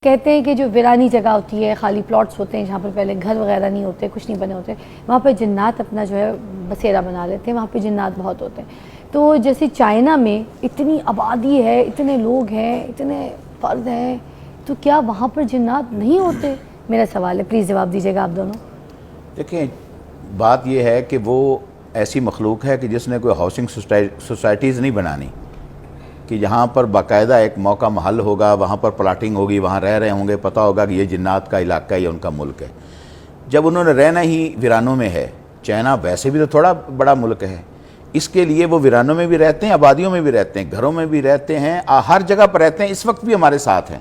کہتے ہیں کہ جو ویرانی جگہ ہوتی ہے، خالی پلاٹس ہوتے ہیں جہاں پر پہلے گھر وغیرہ نہیں ہوتے، کچھ نہیں بنے ہوتے، وہاں پہ جنات اپنا جو ہے بسیرا بنا لیتے ہیں، وہاں پہ جنات بہت ہوتے ہیں۔ تو جیسے چائنا میں اتنی آبادی ہے، اتنے لوگ ہیں، اتنے فرد ہیں، تو کیا وہاں پر جنات نہیں ہوتے؟ میرا سوال ہے، پلیز جواب دیجیے گا آپ دونوں۔ دیکھیں، بات یہ ہے کہ وہ ایسی مخلوق ہے کہ جس نے کوئی ہاؤسنگ سوسائٹیز نہیں بنانی، کہ جہاں پر باقاعدہ ایک موقع محل ہوگا، وہاں پر پلاٹنگ ہوگی، وہاں رہ رہے ہوں گے، پتہ ہوگا کہ یہ جنات کا علاقہ ہے، یہ ان کا ملک ہے۔ جب انہوں نے رہنا ہی ویرانوں میں ہے، چائنا ویسے بھی تو تھوڑا بڑا ملک ہے، اس کے لیے وہ ویرانوں میں بھی رہتے ہیں، آبادیوں میں بھی رہتے ہیں، گھروں میں بھی رہتے ہیں، ہر جگہ پر رہتے ہیں، اس وقت بھی ہمارے ساتھ ہیں۔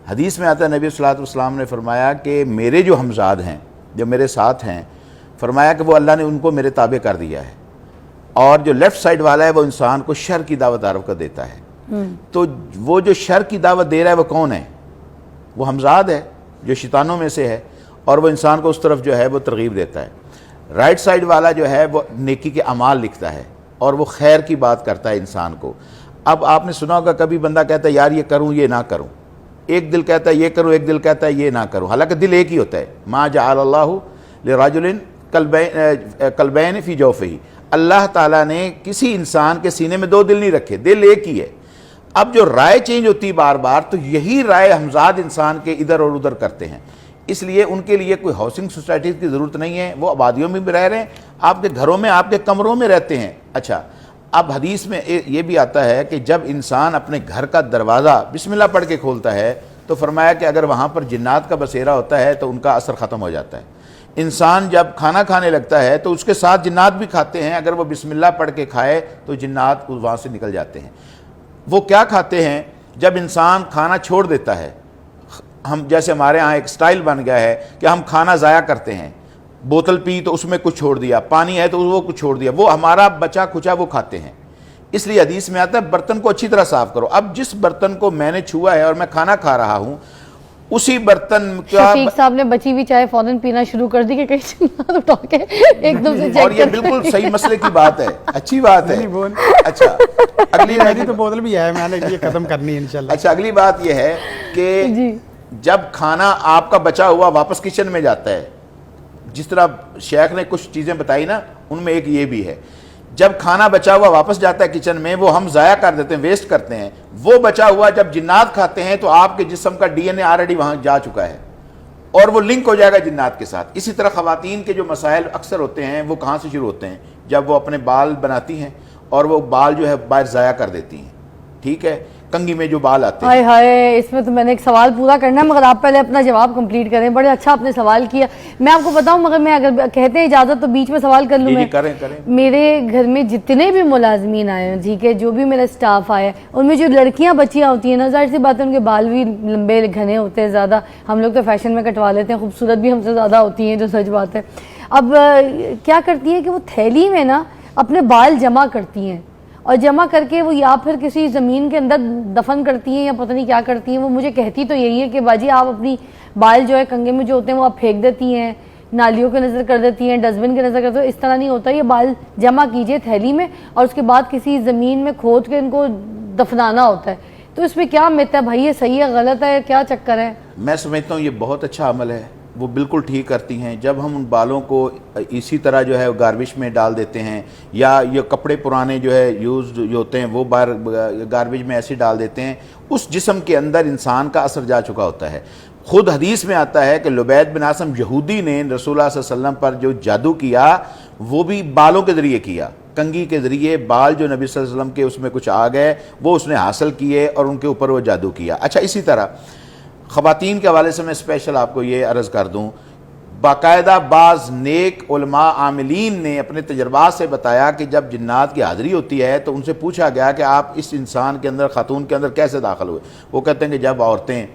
حدیث میں آتا ہے، نبی صلی اللہ علیہ وسلم نے فرمایا کہ میرے جو ہمزاد ہیں، جو میرے ساتھ ہیں، فرمایا کہ وہ اللہ نے ان کو میرے تابع کر دیا ہے، اور جو لیفٹ سائڈ والا ہے وہ انسان کو شر کی دعوت عرب کا دیتا ہے۔ تو وہ جو شر کی دعوت دے رہا ہے وہ کون ہے؟ وہ ہمزاد ہے جو شیطانوں میں سے ہے، اور وہ انسان کو اس طرف جو ہے وہ ترغیب دیتا ہے۔ رائٹ سائڈ والا جو ہے وہ نیکی کے اعمال لکھتا ہے، اور وہ خیر کی بات کرتا ہے انسان کو۔ اب آپ نے سنا ہوگا کبھی بندہ کہتا ہے یار یہ کروں یہ نہ کروں، ایک دل کہتا ہے یہ کروں، ایک دل کہتا ہے یہ نہ کروں، حالانکہ دل ایک ہی ہوتا ہے۔ ما جعل اللہ لرجل قلبین فی جوفہ، اللہ تعالیٰ نے کسی انسان کے سینے میں دو دل نہیں رکھے، دل ایک ہی ہے۔ اب جو رائے چینج ہوتی بار بار، تو یہی رائے ہمزاد انسان کے ادھر اور ادھر کرتے ہیں، اس لیے ان کے لیے کوئی ہاؤسنگ سوسائٹیز کی ضرورت نہیں ہے، وہ آبادیوں میں بھی رہ رہے ہیں، آپ کے گھروں میں، آپ کے کمروں میں رہتے ہیں۔ اچھا، اب حدیث میں یہ بھی آتا ہے کہ جب انسان اپنے گھر کا دروازہ بسم اللہ پڑھ کے کھولتا ہے تو فرمایا کہ اگر وہاں پر جنات کا بسیرا ہوتا ہے تو ان کا اثر ختم ہو جاتا ہے۔ انسان جب کھانا کھانے لگتا ہے تو اس کے ساتھ جنات بھی کھاتے ہیں، اگر وہ بسم اللہ پڑھ کے کھائے تو جنات وہاں سے نکل جاتے ہیں۔ وہ کیا کھاتے ہیں؟ جب انسان کھانا چھوڑ دیتا ہے، ہم جیسے ہمارے ہاں ایک سٹائل بن گیا ہے کہ ہم کھانا ضائع کرتے ہیں، بوتل پی تو اس میں کچھ چھوڑ دیا، پانی ہے تو وہ کچھ چھوڑ دیا، وہ ہمارا بچا کھچا وہ کھاتے ہیں۔ اس لیے حدیث میں آتا ہے برتن کو اچھی طرح صاف کرو۔ اب جس برتن کو میں نے چھوا ہے اور میں کھانا کھا رہا ہوں، اسی برتن کا شفیق صاحب نے بچی ہوئی چائے فوراً پینا شروع کر دی کہ کہیں جنات اٹھا کے ایک دم سے چیک اور یہ بالکل صحیح مسئلے کی بات ہے، اچھی بات ہے۔ اچھا، اگلی میری تو بوتل بھی ہے، میں نے یہ ختم کرنی ہے انشاءاللہ۔ اچھا، اگلی بات یہ ہے کہ جب کھانا آپ کا بچا ہوا واپس کچن میں جاتا ہے، جس طرح شیخ نے کچھ چیزیں بتائی نا، ان میں ایک یہ بھی ہے، جب کھانا بچا ہوا واپس جاتا ہے کچن میں، وہ ہم ضائع کر دیتے ہیں، ویسٹ کرتے ہیں، وہ بچا ہوا جب جنات کھاتے ہیں تو آپ کے جسم کا ڈی این اے آلریڈی وہاں جا چکا ہے، اور وہ لنک ہو جائے گا جنات کے ساتھ۔ اسی طرح خواتین کے جو مسائل اکثر ہوتے ہیں وہ کہاں سے شروع ہوتے ہیں؟ جب وہ اپنے بال بناتی ہیں اور وہ بال جو ہے باہر ضائع کر دیتی ہیں، ٹھیک ہے، کنگھی میں جو بال آتے ہیں۔ ہائے ہائے، اس میں تو میں نے ایک سوال پورا کرنا ہے، مگر آپ پہلے اپنا جواب کمپلیٹ کریں۔ بڑے اچھا آپ نے سوال کیا، میں آپ کو بتاؤں، مگر میں اگر کہتے ہیں اجازت تو بیچ میں سوال کر لوں میں۔ کریں۔ میرے گھر میں جتنے بھی ملازمین آئے ہیں، ٹھیک ہے، جو بھی میرا سٹاف آیا ہے، ان میں جو لڑکیاں بچیاں ہوتی ہیں نا، ظاہر سی بات ہے ان کے بال بھی لمبے گھنے ہوتے ہیں زیادہ، ہم لوگ تو فیشن میں کٹوا لیتے ہیں، خوبصورت بھی ہم سے زیادہ ہوتی ہیں، جو سچ بات ہے۔ اب کیا کرتی ہیں کہ وہ تھیلی میں نا اپنے بال جمع کرتی ہیں، اور جمع کر کے وہ یا پھر کسی زمین کے اندر دفن کرتی ہیں یا پتہ نہیں کیا کرتی ہیں۔ وہ مجھے کہتی تو یہی ہے کہ باجی آپ اپنی بال جو ہے کنگھے میں جو ہوتے ہیں وہ آپ پھینک دیتی ہیں، نالیوں کے نظر کر دیتی ہیں، ڈسٹ بن کے نظر کرتے ہیں، اس طرح نہیں ہوتا۔ یہ بال جمع کیجئے تھیلی میں، اور اس کے بعد کسی زمین میں کھود کے ان کو دفنانا ہوتا ہے۔ تو اس میں کیا مت ہے بھائی؟ یہ صحیح ہے غلط ہے، کیا چکر ہے؟ میں سمجھتا ہوں یہ بہت اچھا عمل ہے، وہ بالکل ٹھیک کرتی ہیں۔ جب ہم ان بالوں کو اسی طرح جو ہے گاربیج میں ڈال دیتے ہیں، یا یہ کپڑے پرانے جو ہے یوزڈ جو ہوتے ہیں وہ باہر گاربیج میں ایسے ڈال دیتے ہیں، اس جسم کے اندر انسان کا اثر جا چکا ہوتا ہے۔ خود حدیث میں آتا ہے کہ لبید بن عاصم یہودی نے رسول اللہ صلی اللہ علیہ وسلم پر جو جادو کیا وہ بھی بالوں کے ذریعے کیا، کنگھی کے ذریعے بال جو نبی صلی اللہ علیہ وسلم کے اس میں کچھ آ گئے وہ اس نے حاصل کیے اور ان کے اوپر وہ جادو کیا۔ اچھا، اسی طرح خواتین کے حوالے سے میں اسپیشل آپ کو یہ عرض کر دوں، باقاعدہ بعض نیک علماء عاملین نے اپنے تجربات سے بتایا کہ جب جنات کی حاضری ہوتی ہے تو ان سے پوچھا گیا کہ آپ اس انسان کے اندر، خاتون کے اندر کیسے داخل ہوئے؟ وہ کہتے ہیں کہ جب عورتیں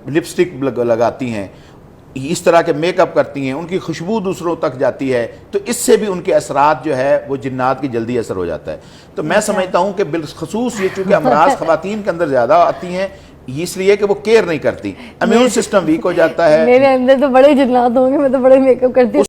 لپسٹک لگاتی ہیں، اس طرح کے میک اپ کرتی ہیں، ان کی خوشبو دوسروں تک جاتی ہے، تو اس سے بھی ان کے اثرات جو ہے وہ جنات کی جلدی اثر ہو جاتا ہے۔ تو میں سمجھتا ہوں کہ بالخصوص یہ چونکہ امراض خواتین کے اندر زیادہ آتی ہیں، اس لیے کہ وہ کیئر نہیں کرتی، امیون سسٹم ویک ہو جاتا ہے۔ میرے اندر تو بڑے جنات ہوں گے، میں تو بڑے میک اپ کرتی ہوں۔